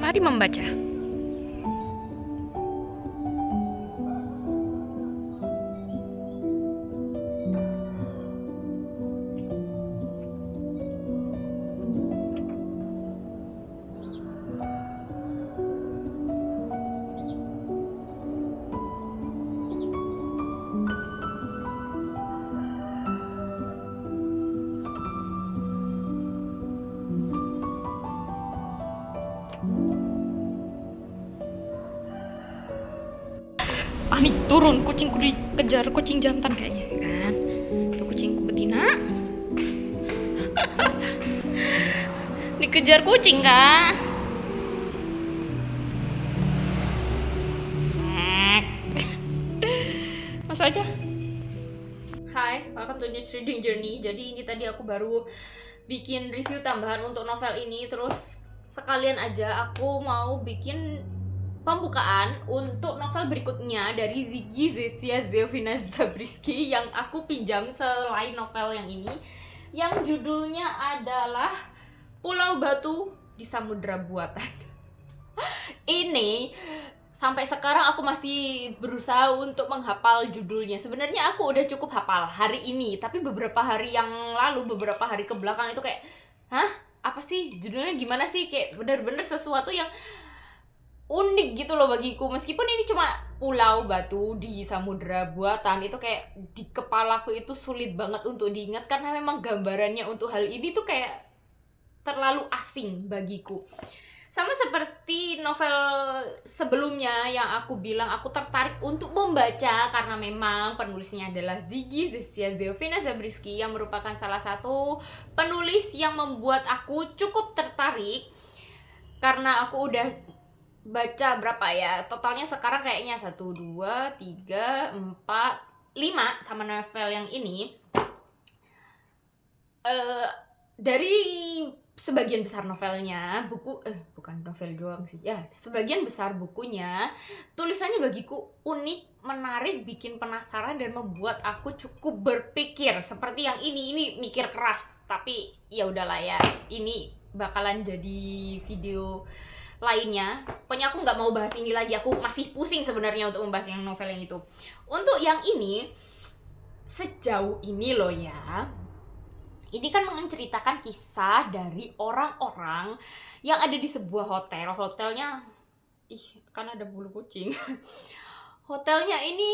Mari membaca. Panik turun, kucingku dikejar kucing jantan kayaknya kan. Itu kucingku betina. Dikejar kucing kak. Mas aja. Hai, welcome to New Reading Journey. Jadi ini tadi aku baru bikin review tambahan untuk novel ini. Terus sekalian aja aku mau bikin pembukaan untuk novel berikutnya dari Ziggy Zesia Zeovina Zabriskie yang aku pinjam selain novel yang ini, yang judulnya adalah Pulau Batu di Samudra Buatan. Ini sampai sekarang aku masih berusaha untuk menghafal judulnya. Sebenarnya aku udah cukup hafal hari ini, tapi beberapa hari yang lalu, beberapa hari ke belakang itu kayak, hah? Apa sih? Judulnya gimana sih? Kayak bener-bener sesuatu yang unik gitu loh bagiku. Meskipun ini cuma Pulau Batu di Samudra Buatan, itu kayak di kepalaku itu sulit banget untuk diingat karena memang gambarannya untuk hal ini tuh kayak terlalu asing bagiku. Sama seperti novel sebelumnya yang aku bilang aku tertarik untuk membaca karena memang penulisnya adalah Ziggy Zesia Zeovina Zabriskie yang merupakan salah satu penulis yang membuat aku cukup tertarik karena aku udah baca berapa ya, totalnya sekarang kayaknya 1, 2, 3, 4, 5 sama novel yang ini. Dari sebagian besar novelnya, bukan novel doang sih ya, sebagian besar bukunya tulisannya bagiku unik, menarik, bikin penasaran dan membuat aku cukup berpikir. Seperti yang ini mikir keras, tapi ya udahlah ya, ini bakalan jadi video lainnya. Pokoknya aku nggak mau bahas ini lagi, aku masih pusing sebenarnya untuk membahas yang novel yang itu. Untuk yang ini, sejauh ini loh ya, ini kan menceritakan kisah dari orang-orang yang ada di sebuah hotel. Hotelnya, kan ada bulu kucing. Hotelnya ini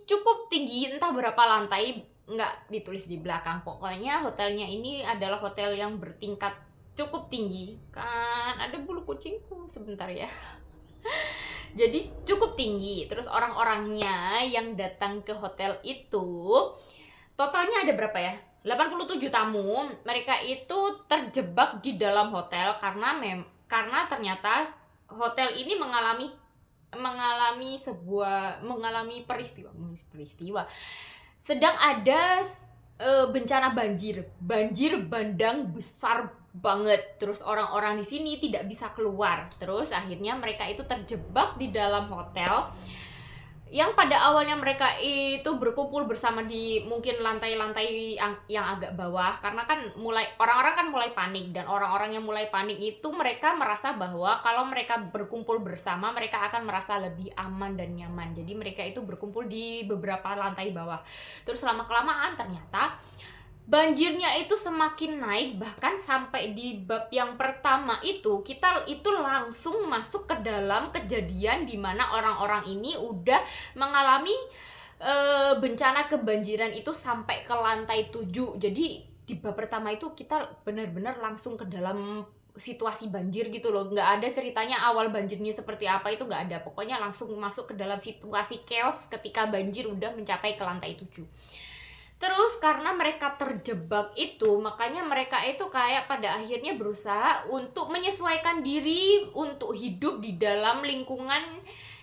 cukup tinggi, entah berapa lantai, nggak ditulis di belakang. Pokoknya hotelnya ini adalah hotel yang bertingkat cukup tinggi. Kan ada bulu kucingku, sebentar ya. Jadi cukup tinggi. Terus orang-orangnya yang datang ke hotel itu totalnya ada berapa ya? 87 tamu. Mereka itu terjebak di dalam hotel karena ternyata hotel ini mengalami peristiwa. Sedang ada bencana banjir bandang besar banget. Terus orang-orang di sini tidak bisa keluar. Terus akhirnya mereka itu terjebak di dalam hotel yang pada awalnya mereka itu berkumpul bersama di mungkin lantai-lantai yang agak bawah, karena kan orang-orang kan mulai panik, dan orang-orang yang mulai panik itu mereka merasa bahwa kalau mereka berkumpul bersama mereka akan merasa lebih aman dan nyaman. Jadi mereka itu berkumpul di beberapa lantai bawah. Terus lama-kelamaan ternyata banjirnya itu semakin naik, bahkan sampai di bab yang pertama kita itu langsung masuk ke dalam kejadian di mana orang-orang ini udah mengalami bencana kebanjiran itu sampai ke lantai 7. Jadi di bab pertama itu kita benar-benar langsung ke dalam situasi banjir gitu loh. Nggak ada ceritanya awal banjirnya seperti apa, itu nggak ada. Pokoknya langsung masuk ke dalam situasi chaos ketika banjir udah mencapai ke lantai 7. Terus karena mereka terjebak itu, makanya mereka itu kayak pada akhirnya berusaha untuk menyesuaikan diri untuk hidup di dalam lingkungan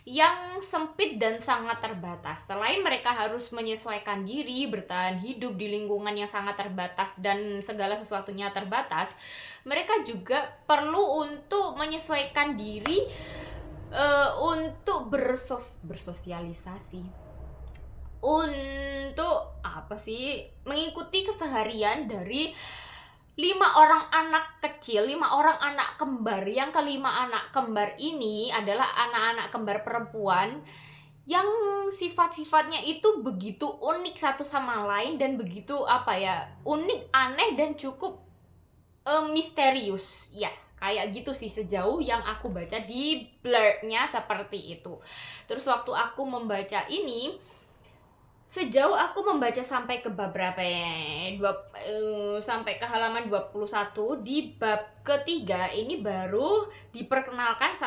yang sempit dan sangat terbatas. Selain mereka harus menyesuaikan diri, bertahan hidup di lingkungan yang sangat terbatas dan segala sesuatunya terbatas, mereka juga perlu untuk menyesuaikan diri untuk bersosialisasi, untuk mengikuti keseharian dari 5 orang anak kecil, 5 orang anak kembar. Yang kelima anak kembar ini adalah anak-anak kembar perempuan yang sifat-sifatnya itu begitu unik satu sama lain dan begitu unik, aneh dan cukup misterius. Ya, kayak gitu sih sejauh yang aku baca di blurnya seperti itu. Terus waktu aku membaca ini, sejauh aku membaca sampai ke bab berapa ya? Sampai ke halaman 21 di bab ketiga ini baru diperkenalkan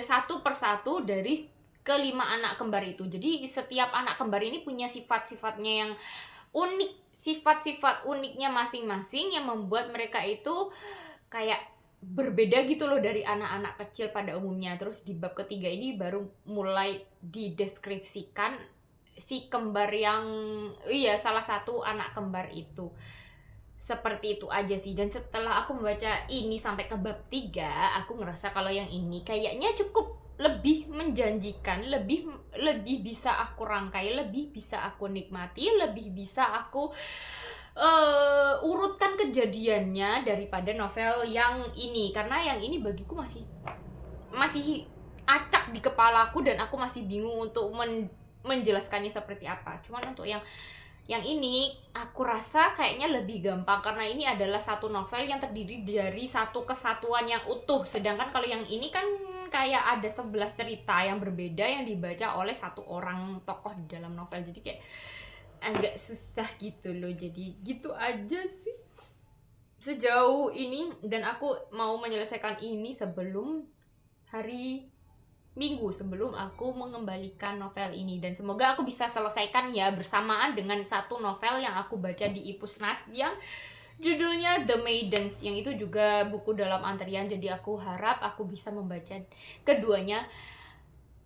satu persatu dari kelima anak kembar itu. Jadi setiap anak kembar ini punya sifat-sifatnya yang unik, sifat-sifat uniknya masing-masing yang membuat mereka itu kayak berbeda gitu loh dari anak-anak kecil pada umumnya. Terus di bab ketiga ini baru mulai dideskripsikan si kembar yang salah satu anak kembar itu. Seperti itu aja sih. Dan setelah aku membaca ini sampai ke bab 3, aku ngerasa kalau yang ini kayaknya cukup lebih menjanjikan, lebih bisa aku rangkai, lebih bisa aku nikmati, lebih bisa aku urutkan kejadiannya daripada novel yang ini. Karena yang ini bagiku masih acak di kepalaku dan aku masih bingung untuk menjelaskannya seperti apa. Cuman untuk yang ini aku rasa kayaknya lebih gampang karena ini adalah satu novel yang terdiri dari satu kesatuan yang utuh. Sedangkan kalau yang ini kan kayak ada 11 cerita yang berbeda yang dibaca oleh satu orang tokoh di dalam novel. Jadi kayak agak susah gitu loh. Jadi gitu aja sih sejauh ini, dan aku mau menyelesaikan ini sebelum hari Minggu, sebelum aku mengembalikan novel ini. Dan semoga aku bisa selesaikan ya bersamaan dengan satu novel yang aku baca di Ipusnas yang judulnya The Maidens, yang itu juga buku dalam antrian. Jadi aku harap aku bisa membaca keduanya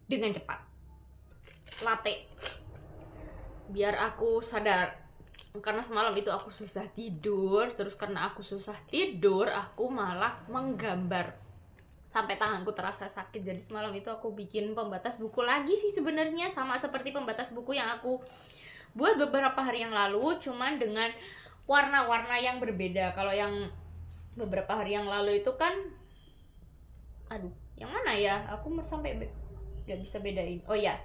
dengan cepat. Latte biar aku sadar, karena semalam itu aku susah tidur. Terus karena aku susah tidur, aku malah menggambar sampai tanganku terasa sakit. Jadi semalam itu aku bikin pembatas buku lagi sih sebenarnya, sama seperti pembatas buku yang aku buat beberapa hari yang lalu, cuman dengan warna-warna yang berbeda. Kalau yang beberapa hari yang lalu itu kan yang mana ya? Aku sampai gak bisa bedain. Oh ya,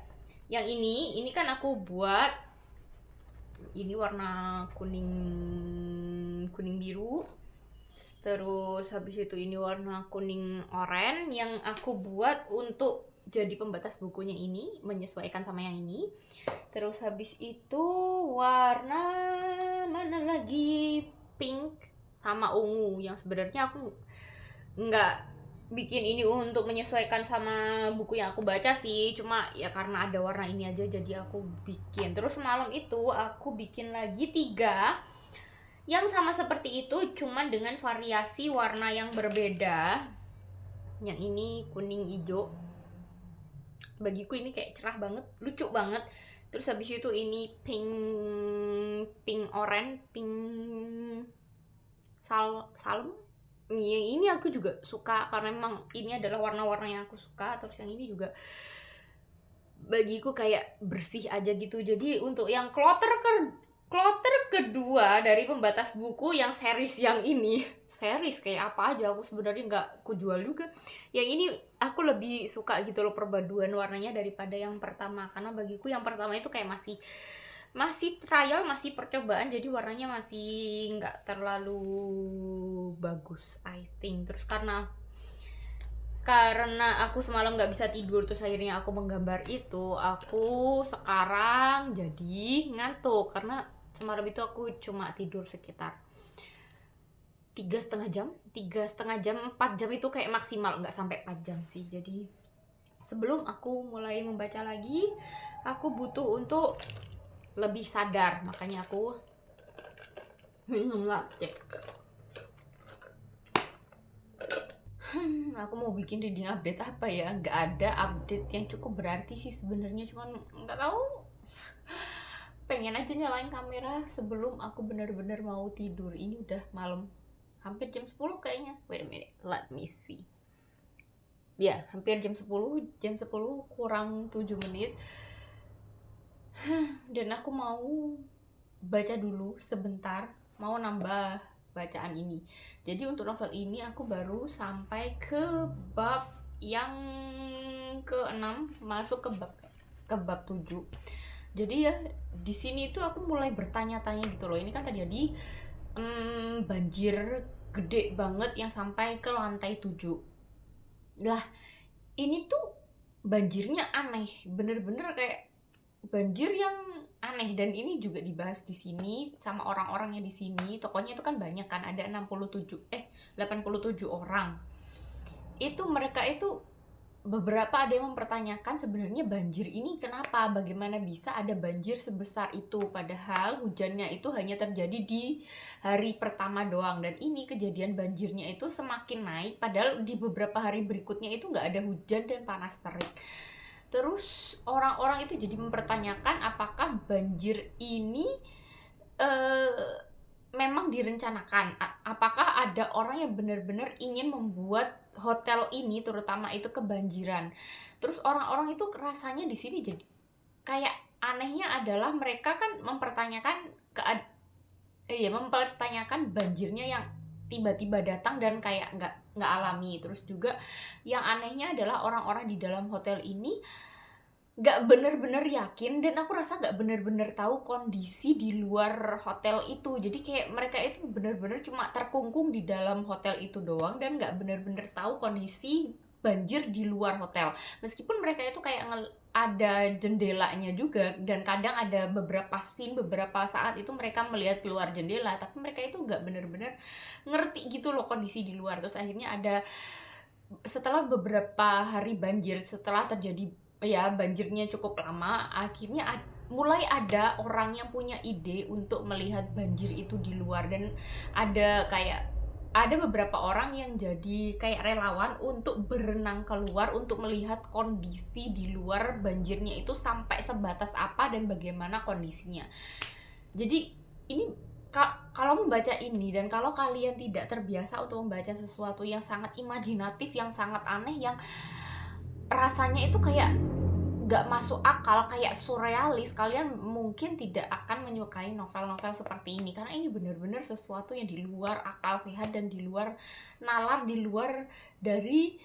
yang ini kan aku buat ini warna kuning biru. Terus habis itu ini warna kuning oranye yang aku buat untuk jadi pembatas bukunya ini, menyesuaikan sama yang ini. Terus habis itu warna mana lagi, pink sama ungu, yang sebenarnya aku nggak bikin ini untuk menyesuaikan sama buku yang aku baca sih, cuma ya karena ada warna ini aja jadi aku bikin. Terus malam itu aku bikin lagi 3 yang sama seperti itu, cuman dengan variasi warna yang berbeda. Yang ini kuning hijau, bagiku ini kayak cerah banget, lucu banget. Terus habis itu ini pink orange, pink salem. Yang ini aku juga suka karena memang ini adalah warna-warna yang aku suka. Terus yang ini juga bagiku kayak bersih aja gitu. Jadi untuk yang kloter kedua dari pembatas buku yang series yang ini, series kayak apa aja aku sebenarnya nggak aku jual juga. Yang ini aku lebih suka gitu loh perpaduan warnanya daripada yang pertama, karena bagiku yang pertama itu kayak masih trial, masih percobaan, jadi warnanya masih nggak terlalu bagus I think. Terus karena aku semalam nggak bisa tidur, terus akhirnya aku menggambar itu, aku sekarang jadi ngantuk karena semalam itu aku cuma tidur sekitar 3,5 jam, 4 jam itu kayak maksimal, nggak sampai 4 jam sih. Jadi sebelum aku mulai membaca lagi, aku butuh untuk lebih sadar, makanya aku minum latte. Aku mau bikin reading update apa ya? Nggak ada update yang cukup berarti sih sebenarnya, cuman nggak tahu. Pengen aja nyalain kamera sebelum aku benar-benar mau tidur. Ini udah malam, hampir jam 10 kayaknya. Wait a minute, let me see. Ya, hampir jam 10 kurang 7 menit. Dan aku mau baca dulu sebentar, mau nambah bacaan ini. Jadi untuk novel ini aku baru sampai ke bab yang ke-6, masuk ke bab 7. Jadi ya di sini itu aku mulai bertanya-tanya gitu loh. Ini kan tadi banjir gede banget yang sampai ke lantai 7. Lah, ini tuh banjirnya aneh, bener-bener kayak banjir yang aneh. Dan ini juga dibahas di sini sama orang-orangnya di sini. Tokonya itu kan banyak kan, ada 87 orang. Itu mereka itu beberapa ada yang mempertanyakan sebenarnya banjir ini kenapa, bagaimana bisa ada banjir sebesar itu, padahal hujannya itu hanya terjadi di hari pertama doang, dan ini kejadian banjirnya itu semakin naik padahal di beberapa hari berikutnya itu nggak ada hujan dan panas terik. Terus orang-orang itu jadi mempertanyakan apakah banjir ini memang direncanakan, apakah ada orang yang benar-benar ingin membuat hotel ini terutama itu kebanjiran. Terus orang-orang itu rasanya di sini jadi kayak anehnya adalah mereka kan mempertanyakan mempertanyakan banjirnya yang tiba-tiba datang dan kayak nggak alami. Terus juga yang anehnya adalah orang-orang di dalam hotel ini nggak bener-bener yakin, dan aku rasa nggak bener-bener tahu kondisi di luar hotel itu. Jadi kayak mereka itu bener-bener cuma terkungkung di dalam hotel itu doang dan nggak bener-bener tahu kondisi banjir di luar hotel. Meskipun mereka itu kayak ada jendelanya juga, dan kadang ada beberapa scene, beberapa saat itu mereka melihat keluar jendela, tapi mereka itu nggak bener-bener ngerti gitu loh kondisi di luar. Terus akhirnya setelah beberapa hari banjir, setelah terjadi banjirnya cukup lama, akhirnya mulai ada orang yang punya ide untuk melihat banjir itu di luar, dan ada beberapa orang yang jadi kayak relawan untuk berenang keluar untuk melihat kondisi di luar banjirnya itu sampai sebatas apa dan bagaimana kondisinya. Jadi ini kalau membaca ini, dan kalau kalian tidak terbiasa untuk membaca sesuatu yang sangat imajinatif, yang sangat aneh, yang rasanya itu kayak gak masuk akal, kayak surrealis, kalian mungkin tidak akan menyukai novel-novel seperti ini, karena ini benar-benar sesuatu yang di luar akal sehat dan di luar nalar, di luar dari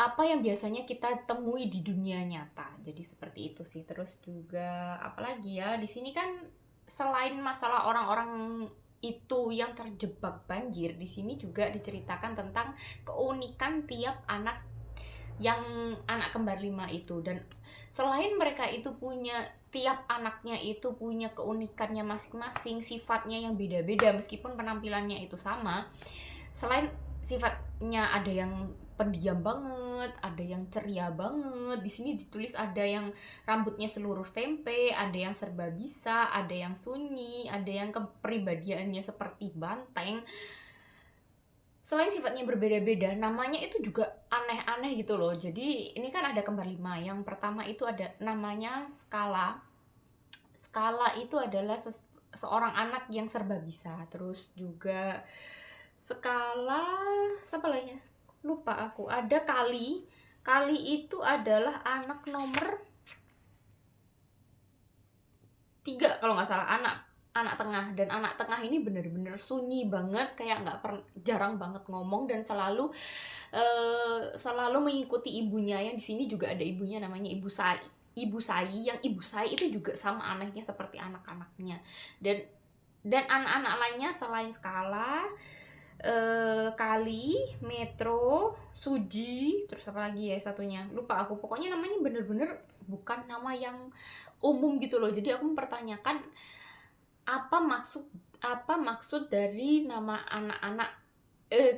apa yang biasanya kita temui di dunia nyata. Jadi seperti itu sih. Terus juga apalagi ya, di sini kan selain masalah orang-orang itu yang terjebak banjir, di sini juga diceritakan tentang keunikan tiap anak kembar 5 itu. Dan selain mereka itu tiap anaknya itu punya keunikannya masing-masing, sifatnya yang beda-beda meskipun penampilannya itu sama. Selain sifatnya, ada yang pendiam banget, ada yang ceria banget. Di sini ditulis ada yang rambutnya selurus tempe, ada yang serba bisa, ada yang sunyi, ada yang kepribadiannya seperti banteng. Selain sifatnya berbeda-beda, namanya itu juga aneh-aneh gitu loh. Jadi ini kan ada kembar 5. Yang pertama itu ada namanya Skala. Skala itu adalah seorang anak yang serba bisa. Terus juga Skala, siapa lagi? Lupa aku. Ada Kali. Kali itu adalah anak nomor 3 kalau nggak salah, anak tengah. Dan anak tengah ini bener-bener sunyi banget, kayak jarang banget ngomong, dan selalu mengikuti ibunya. Yang di sini juga ada ibunya, namanya Ibu Sai. Yang Ibu Sai itu juga sama anehnya seperti anak-anaknya. Dan anak-anak lainnya selain Skala, Kali, Metro, Suji, terus apa lagi ya satunya, lupa aku. Pokoknya namanya bener-bener bukan nama yang umum gitu loh. Jadi aku mempertanyakan apa maksud dari nama anak-anak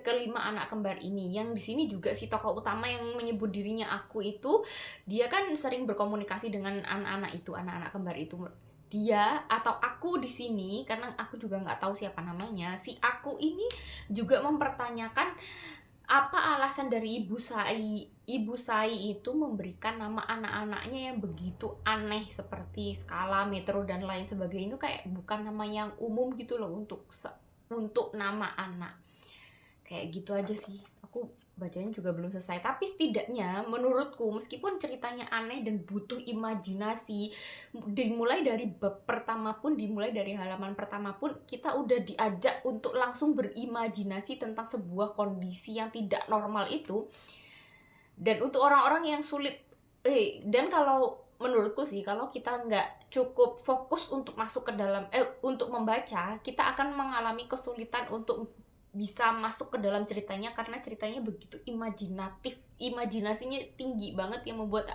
kelima anak kembar ini. Yang di sini juga si tokoh utama yang menyebut dirinya aku itu, dia kan sering berkomunikasi dengan anak-anak kembar itu. Dia atau aku di sini, karena aku juga nggak tahu siapa namanya, si aku ini juga mempertanyakan apa alasan dari Ibu Sai itu memberikan nama anak-anaknya yang begitu aneh seperti Skala, Metro, dan lain sebagainya. Itu kayak bukan nama yang umum gitu loh untuk nama anak. Kayak gitu aja sih. Aku bacanya juga belum selesai, tapi setidaknya menurutku meskipun ceritanya aneh dan butuh imajinasi, dimulai dari bab pertama pun, dimulai dari halaman pertama pun kita udah diajak untuk langsung berimajinasi tentang sebuah kondisi yang tidak normal itu. Dan untuk orang-orang yang sulit, dan kalau menurutku sih, kalau kita nggak cukup fokus untuk masuk ke dalam, untuk membaca, kita akan mengalami kesulitan untuk bisa masuk ke dalam ceritanya, karena ceritanya begitu imajinatif, imajinasinya tinggi banget, yang membuat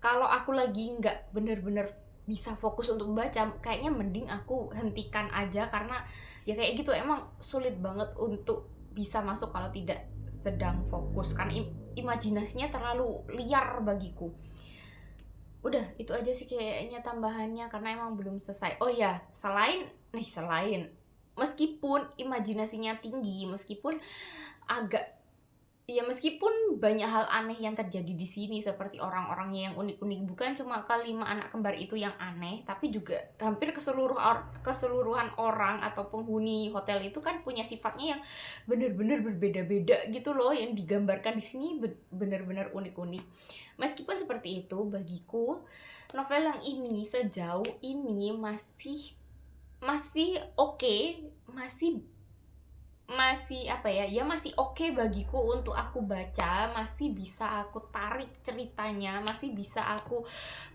kalau aku lagi nggak bener-bener bisa fokus untuk membaca, kayaknya mending aku hentikan aja, karena ya kayak gitu, emang sulit banget untuk bisa masuk kalau tidak sedang fokus, karena imajinasinya terlalu liar bagiku. Udah, itu aja sih kayaknya tambahannya, karena emang belum selesai. Oh ya, selain meskipun imajinasinya tinggi, meskipun banyak hal aneh yang terjadi di sini, seperti orang-orangnya yang unik-unik, bukan cuma kelima anak kembar itu yang aneh, tapi juga hampir keseluruhan orang atau penghuni hotel itu kan punya sifatnya yang benar-benar berbeda-beda gitu loh, yang digambarkan di sini benar-benar unik-unik. Meskipun seperti itu, bagiku novel yang ini sejauh ini masih oke, masih oke bagiku untuk aku baca, masih bisa aku tarik ceritanya, masih bisa aku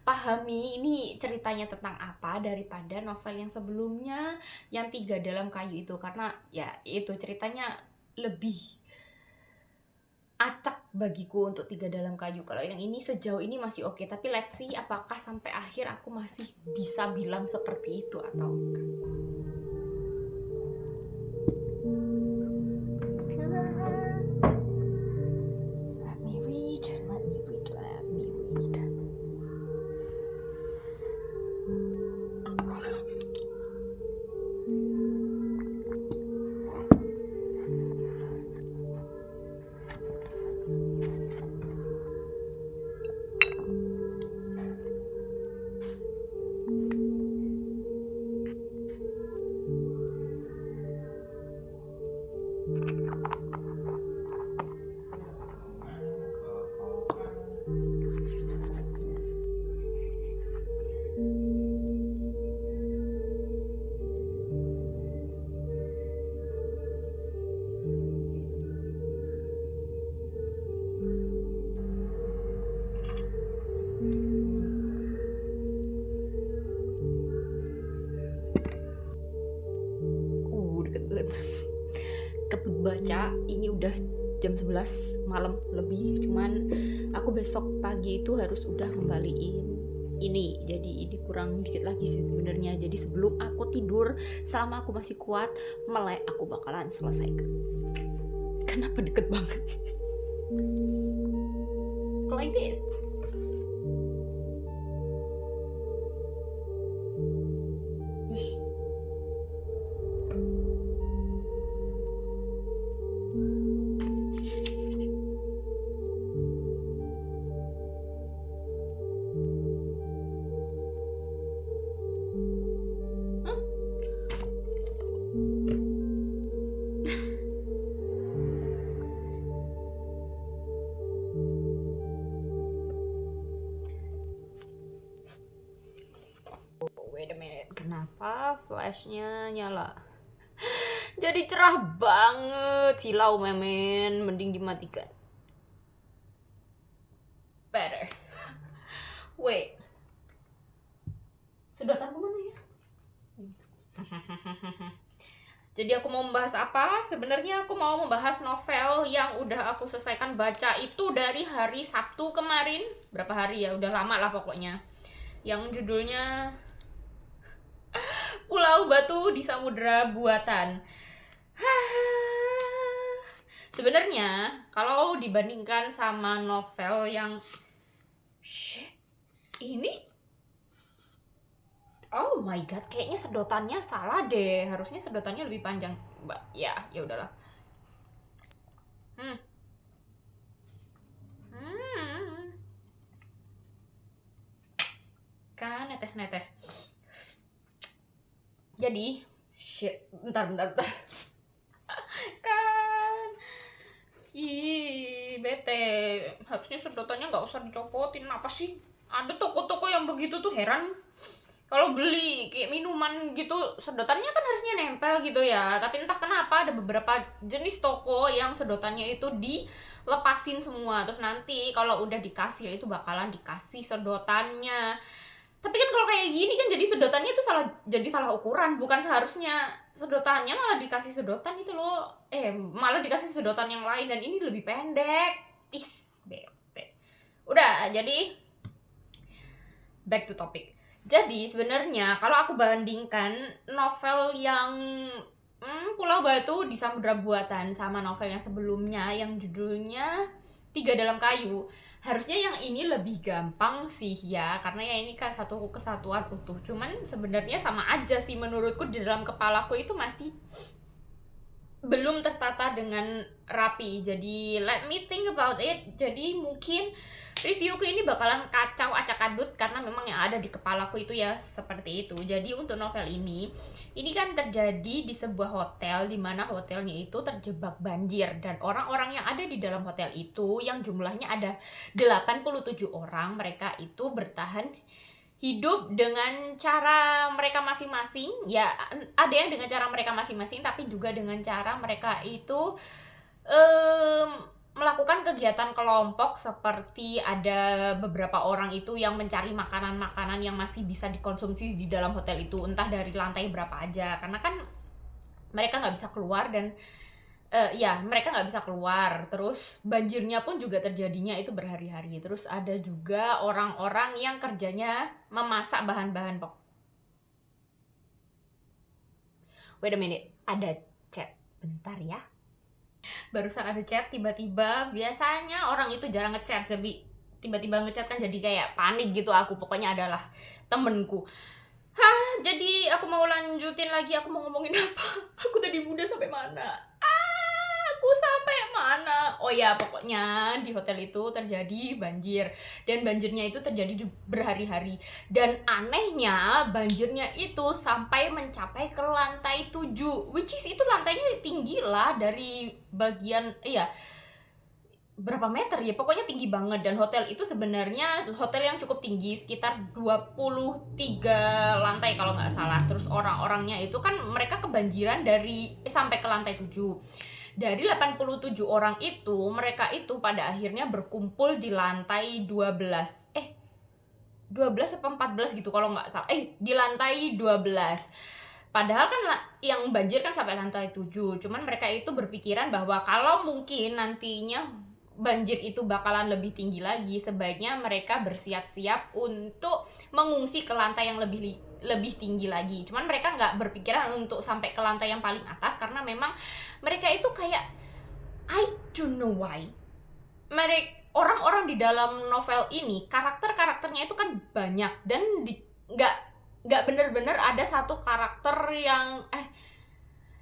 pahami ini ceritanya tentang apa, daripada novel yang sebelumnya yang 3 Dalam Kayu itu, karena ya itu ceritanya lebih acak bagiku untuk 3 Dalam Kayu. Kalau yang ini sejauh ini masih oke, tapi let's see apakah sampai akhir aku masih bisa bilang seperti itu atau enggak. Let me read. Deket banget. Kebut baca, ini udah jam 11 malam lebih, cuman aku besok pagi itu harus udah kembaliin ini, jadi ini kurang dikit lagi sih sebenarnya. Jadi sebelum aku tidur, selama aku masih kuat melek, aku bakalan selesaikan. Kenapa deket banget? Like this. Wait a minute, kenapa flashnya nyala? Jadi cerah banget, silau memen, mending dimatikan. Better. Wait. Sedotanku mana ya? Jadi aku mau membahas apa? Sebenarnya aku mau membahas novel yang udah aku selesaikan baca itu dari hari Sabtu kemarin. Berapa hari ya? Udah lama lah pokoknya. Yang judulnya Pulau Batu di Samudra Buatan. Sebenarnya kalau dibandingkan sama novel yang ini, oh my god, kayaknya sedotannya salah deh. Harusnya sedotannya lebih panjang. Ya udahlah. Kan netes-netes. Jadi, bentar. Kan bete. Harusnya sedotannya nggak usah dicopotin. Apa sih? Ada toko-toko yang begitu tuh, heran. Kalau beli kayak minuman gitu, sedotannya kan harusnya nempel gitu ya. Tapi entah kenapa ada beberapa jenis toko yang sedotannya itu dilepasin semua. Terus nanti kalau udah dikasih itu bakalan dikasih sedotannya. Tapi kan kalau kayak gini kan jadi sedotannya itu salah ukuran, bukan seharusnya sedotannya malah dikasih sedotan itu loh. Malah dikasih sedotan yang lain dan ini lebih pendek. Bete. Udah, jadi back to topic. Jadi sebenarnya kalau aku bandingkan novel yang Pulau Batu di Samudra Buatan sama novel yang sebelumnya yang judulnya Tiga Dalam Kayu, harusnya yang ini lebih gampang sih ya, karena ya ini kan satu kesatuan utuh. Cuman sebenarnya sama aja sih menurutku, di dalam kepalaku itu masih belum tertata dengan rapi. Jadi let me think about it. Jadi mungkin reviewku ini bakalan kacau acak-adut karena memang yang ada di kepalaku itu ya seperti itu. Jadi untuk novel ini kan terjadi di sebuah hotel, di mana hotelnya itu terjebak banjir, dan orang-orang yang ada di dalam hotel itu yang jumlahnya ada 87 orang, mereka itu bertahan hidup dengan cara mereka masing-masing. Ya ada yang dengan cara mereka masing-masing, tapi juga dengan cara mereka itu melakukan kegiatan kelompok, seperti ada beberapa orang itu yang mencari makanan-makanan yang masih bisa dikonsumsi di dalam hotel itu, entah dari lantai berapa aja, karena kan mereka nggak bisa keluar dan mereka nggak bisa keluar. Terus banjirnya pun juga terjadinya itu berhari-hari. Terus ada juga orang-orang yang kerjanya memasak bahan-bahan pokok. Wait a minute, ada chat bentar ya. Barusan ada chat tiba-tiba. Biasanya orang itu jarang ngechat, jadi tiba-tiba ngechat kan jadi kayak panik gitu aku. Pokoknya adalah temenku. Jadi aku mau lanjutin lagi. Aku mau ngomongin apa? Aku tadi udah sampai mana? Aku sampai mana? Oh ya, pokoknya di hotel itu terjadi banjir, dan banjirnya itu terjadi berhari-hari. Dan anehnya banjirnya itu sampai mencapai ke lantai 7, which is itu lantainya tinggi lah dari bagian berapa meter ya, pokoknya tinggi banget. Dan hotel itu sebenarnya hotel yang cukup tinggi, sekitar 23 lantai kalau nggak salah. Terus orang-orangnya itu kan mereka kebanjiran sampai ke lantai 7. Dari 87 orang itu, mereka itu pada akhirnya berkumpul di lantai 12 apa 14 gitu kalau nggak salah. Di lantai 12. Padahal kan yang banjir kan sampai lantai 7. Cuman mereka itu berpikiran bahwa kalau mungkin nantinya banjir itu bakalan lebih tinggi lagi, sebaiknya mereka bersiap-siap untuk mengungsi ke lantai yang lebih tinggi lagi. Cuman mereka nggak berpikiran untuk sampai ke lantai yang paling atas, karena memang mereka itu kayak, I don't know why, orang-orang di dalam novel ini karakternya itu kan banyak, dan nggak bener-bener ada satu karakter yang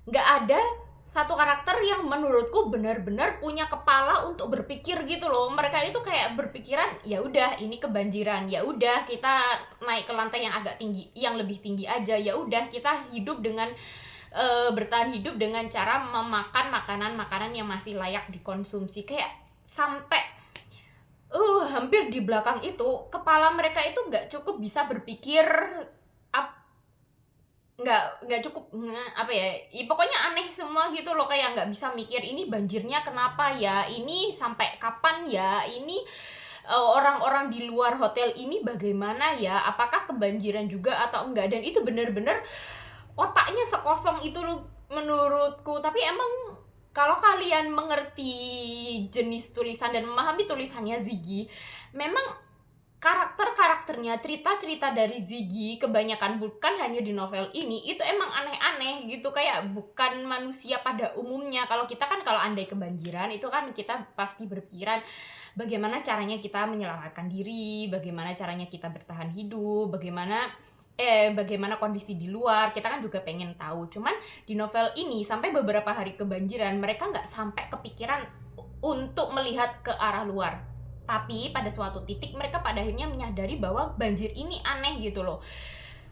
nggak ada satu karakter yang menurutku benar-benar punya kepala untuk berpikir gitu loh. Mereka itu kayak berpikiran, ya udah ini kebanjiran, ya udah kita naik ke lantai yang agak tinggi, yang lebih tinggi aja, ya udah kita hidup dengan bertahan hidup dengan cara memakan makanan-makanan yang masih layak dikonsumsi. Kayak sampai hampir di belakang itu kepala mereka itu nggak cukup bisa berpikir, nggak cukup pokoknya aneh semua gitu loh. Kayak nggak bisa mikir, ini banjirnya kenapa ya, ini sampai kapan ya, ini orang-orang di luar hotel ini bagaimana ya, apakah kebanjiran juga atau enggak. Dan itu benar-benar otaknya sekosong itu loh menurutku. Tapi emang kalau kalian mengerti jenis tulisan dan memahami tulisannya Ziggy, memang karakternya, cerita-cerita dari Ziggy kebanyakan, bukan hanya di novel ini, itu emang aneh-aneh gitu, kayak bukan manusia pada umumnya. Kalau kita kan kalau andai kebanjiran itu kan kita pasti berpikiran bagaimana caranya kita menyelamatkan diri, bagaimana caranya kita bertahan hidup, bagaimana kondisi di luar, kita kan juga pengen tahu. Cuman di novel ini sampai beberapa hari kebanjiran mereka nggak sampai kepikiran untuk melihat ke arah luar. Tapi pada suatu titik mereka pada akhirnya menyadari bahwa banjir ini aneh gitu loh.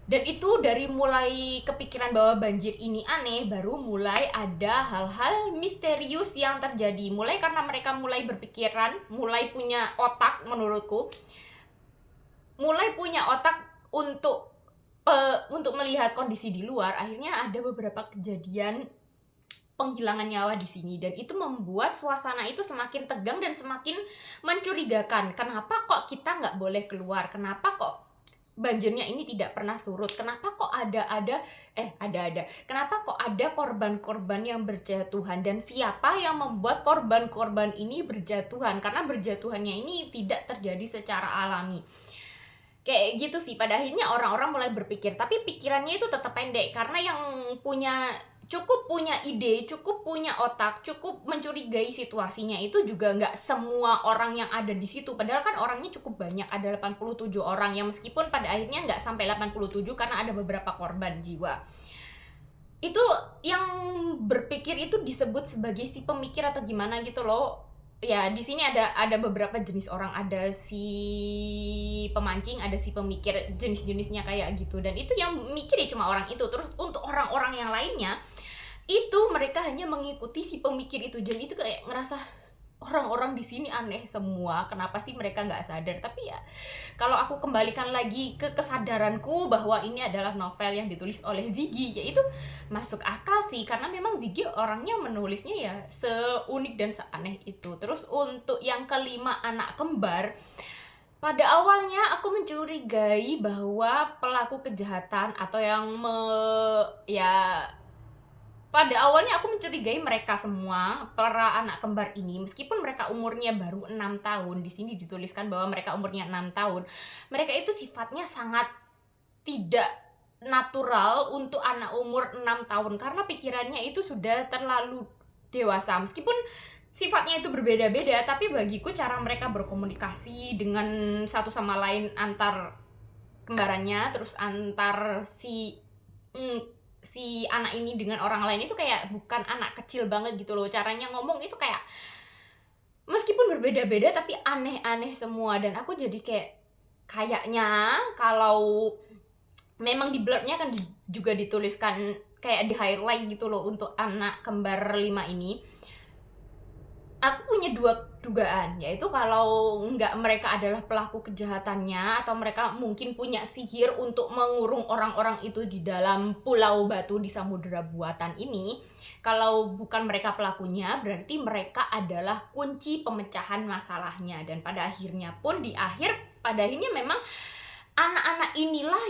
Dan itu dari mulai kepikiran bahwa banjir ini aneh, baru mulai ada hal-hal misterius yang terjadi. Mulai karena mereka mulai berpikiran, mulai punya otak menurutku. Mulai punya otak untuk melihat kondisi di luar. Akhirnya ada beberapa kejadian penghilangan nyawa di sini, dan itu membuat suasana itu semakin tegang dan semakin mencurigakan. Kenapa kok kita nggak boleh keluar? Kenapa kok banjirnya ini tidak pernah surut? Kenapa kok kenapa kok ada korban-korban yang berjatuhan? Dan siapa yang membuat korban-korban ini berjatuhan? Karena berjatuhannya ini tidak terjadi secara alami. Kayak gitu sih, pada akhirnya orang-orang mulai berpikir, tapi pikirannya itu tetap pendek, karena yang cukup punya ide, cukup punya otak, cukup mencurigai situasinya itu juga nggak semua orang yang ada di situ. Padahal kan orangnya cukup banyak, ada 87 orang, yang meskipun pada akhirnya nggak sampai 87 karena ada beberapa korban jiwa. Itu yang berpikir itu disebut sebagai si pemikir atau gimana gitu loh. Ya, di sini ada beberapa jenis orang, ada si pemancing, ada si pemikir, jenis-jenisnya kayak gitu. Dan itu yang mikir ya cuma orang itu. Terus untuk orang-orang yang lainnya itu mereka hanya mengikuti si pemikir itu. Dan itu kayak ngerasa orang-orang di sini aneh semua, kenapa sih mereka nggak sadar? Tapi ya kalau aku kembalikan lagi ke kesadaranku bahwa ini adalah novel yang ditulis oleh Ziggy, ya itu masuk akal sih, karena memang Ziggy orangnya menulisnya ya seunik dan seaneh itu. Terus untuk yang kelima, anak kembar, pada awalnya aku mencurigai bahwa pelaku kejahatan atau pada awalnya aku mencurigai mereka semua, para anak kembar ini, meskipun mereka umurnya baru 6 tahun, di sini dituliskan bahwa mereka umurnya 6 tahun. Mereka itu sifatnya sangat tidak natural untuk anak umur 6 tahun, karena pikirannya itu sudah terlalu dewasa. Meskipun sifatnya itu berbeda-beda, tapi bagiku cara mereka berkomunikasi dengan satu sama lain, antar kembarannya, terus antar si anak ini dengan orang lain itu kayak bukan anak kecil banget gitu loh. Caranya ngomong itu kayak meskipun berbeda-beda tapi aneh-aneh semua. Dan aku jadi kayaknya kalau memang di blurnya kan juga dituliskan kayak di highlight gitu loh untuk anak kembar 5 ini. Aku punya 2 dugaan, yaitu kalau nggak mereka adalah pelaku kejahatannya, atau mereka mungkin punya sihir untuk mengurung orang-orang itu di dalam pulau batu di samudera buatan ini. Kalau bukan mereka pelakunya, berarti mereka adalah kunci pemecahan masalahnya. Dan pada akhirnya memang anak-anak inilah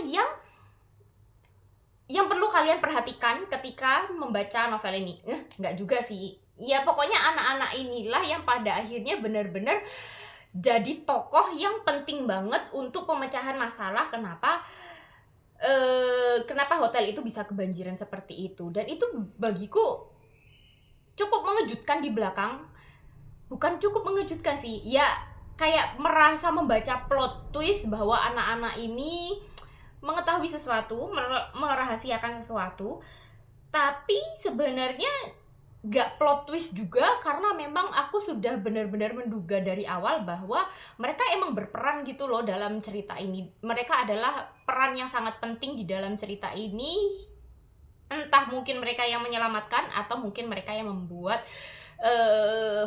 yang perlu kalian perhatikan ketika membaca novel ini. Nggak juga sih. Ya pokoknya anak-anak inilah yang pada akhirnya benar-benar jadi tokoh yang penting banget untuk pemecahan masalah. Kenapa hotel itu bisa kebanjiran seperti itu. Dan itu bagiku cukup mengejutkan di belakang. Bukan cukup mengejutkan sih, ya kayak merasa membaca plot twist bahwa anak-anak ini mengetahui sesuatu, merahasiakan sesuatu, tapi sebenarnya gak plot twist juga, karena memang aku sudah benar-benar menduga dari awal bahwa mereka emang berperan gitu loh dalam cerita ini. Mereka adalah peran yang sangat penting di dalam cerita ini. Entah mungkin mereka yang menyelamatkan atau mungkin mereka yang membuat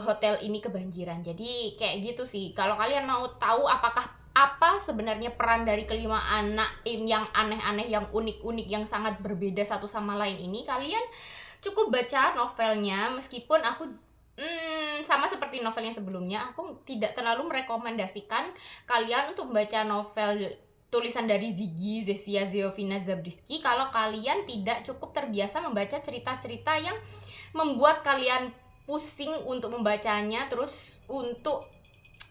hotel ini kebanjiran. Jadi kayak gitu sih. Kalau kalian mau tahu apa sebenarnya peran dari kelima anak yang aneh-aneh, yang unik-unik, yang sangat berbeda satu sama lain ini, kalian cukup baca novelnya. Meskipun aku sama seperti novel yang sebelumnya, aku tidak terlalu merekomendasikan kalian untuk membaca novel tulisan dari Ziggy Zesia Zeovina Zabriskie kalau kalian tidak cukup terbiasa membaca cerita-cerita yang membuat kalian pusing untuk membacanya, terus untuk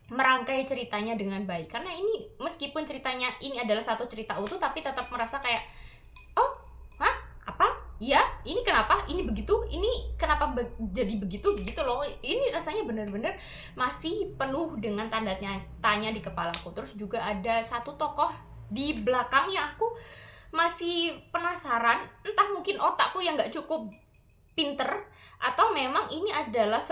merangkai ceritanya dengan baik. Karena ini meskipun ceritanya ini adalah satu cerita utuh, tapi tetap merasa kayak iya, ini kenapa, ini begitu, ini kenapa jadi begitu gitu loh. Ini rasanya benar-benar masih penuh dengan tanda tanya di kepalaku. Terus juga ada satu tokoh di belakang yang aku masih penasaran, entah mungkin otakku yang gak cukup pinter, atau memang ini adalah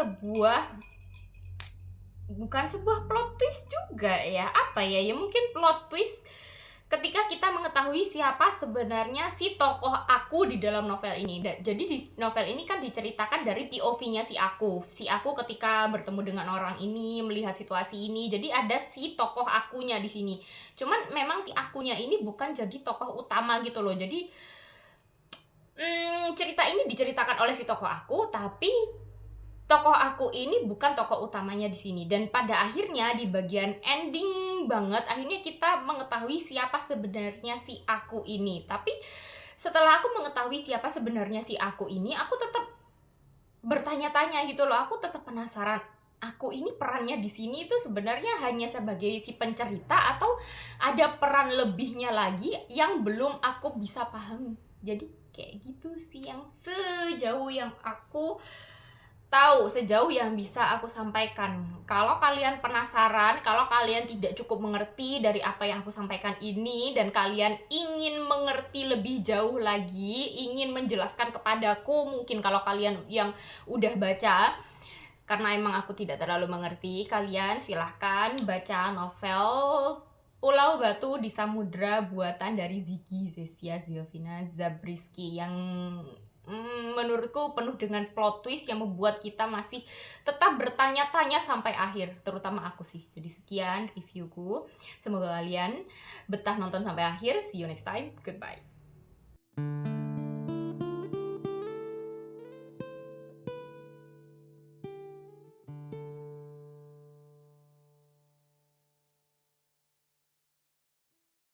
bukan sebuah plot twist juga ya. Apa ya, mungkin plot twist ketika kita mengetahui siapa sebenarnya si tokoh aku di dalam novel ini. Jadi di novel ini kan diceritakan dari POV-nya si aku. Si aku ketika bertemu dengan orang ini, melihat situasi ini. Jadi ada si tokoh akunya di sini. Cuman memang si akunya ini bukan jadi tokoh utama gitu loh. Jadi cerita ini diceritakan oleh si tokoh aku, tapi tokoh aku ini bukan tokoh utamanya di sini. Dan pada akhirnya di bagian ending banget, akhirnya kita mengetahui siapa sebenarnya si aku ini. Tapi setelah aku mengetahui siapa sebenarnya si aku ini, aku tetap bertanya-tanya gitu loh. Aku tetap penasaran, aku ini perannya di sini itu sebenarnya hanya sebagai si pencerita atau ada peran lebihnya lagi yang belum aku bisa pahami. Jadi kayak gitu sih yang sejauh yang aku tahu, sejauh yang bisa aku sampaikan. Kalau kalian penasaran, kalau kalian tidak cukup mengerti dari apa yang aku sampaikan ini dan kalian ingin mengerti lebih jauh lagi, ingin menjelaskan kepadaku, mungkin kalau kalian yang udah baca, karena emang aku tidak terlalu mengerti, kalian silahkan baca novel Pulau Batu di Samudra buatan dari Ziggy Zesia Ziovina Zabriskie yang menurutku penuh dengan plot twist yang membuat kita masih tetap bertanya-tanya sampai akhir, terutama aku sih. Jadi sekian reviewku, semoga kalian betah nonton sampai akhir. See you next time, goodbye.